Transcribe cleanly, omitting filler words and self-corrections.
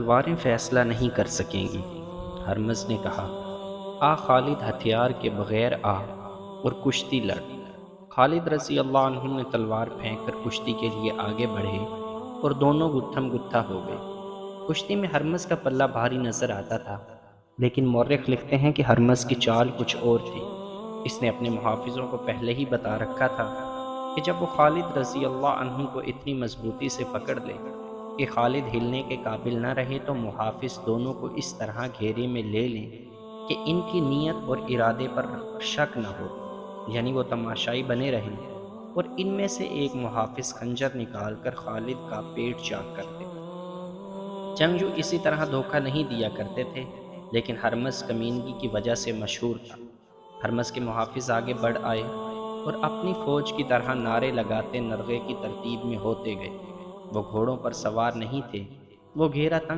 تلواریں فیصلہ نہیں کر سکیں گی۔ ہرمز نے کہا، آ خالد، ہتھیار کے بغیر آ اور کشتی لڑ۔ خالد رضی اللہ عنہ نے تلوار پھینک کر کشتی کے لیے آگے بڑھے اور دونوں گتھم گتھا ہو گئے۔ کشتی میں ہرمز کا پلہ بھاری نظر آتا تھا، لیکن مورخ لکھتے ہیں کہ ہرمز کی چال کچھ اور تھی۔ اس نے اپنے محافظوں کو پہلے ہی بتا رکھا تھا کہ جب وہ خالد رضی اللہ عنہ کو اتنی مضبوطی سے پکڑ لے کہ خالد ہلنے کے قابل نہ رہے تو محافظ دونوں کو اس طرح گھیرے میں لے لیں کہ ان کی نیت اور ارادے پر شک نہ ہو، یعنی وہ تماشائی بنے رہیں، اور ان میں سے ایک محافظ خنجر نکال کر خالد کا پیٹ چاک کر دے۔ جنگجو اسی طرح دھوکہ نہیں دیا کرتے تھے، لیکن ہرمز کمینگی کی وجہ سے مشہور تھا۔ ہرمز کے محافظ آگے بڑھ آئے اور اپنی فوج کی طرح نعرے لگاتے نرغے کی ترتیب میں ہوتے گئے۔ وہ گھوڑوں پر سوار نہیں تھے، وہ گھیرا تنگ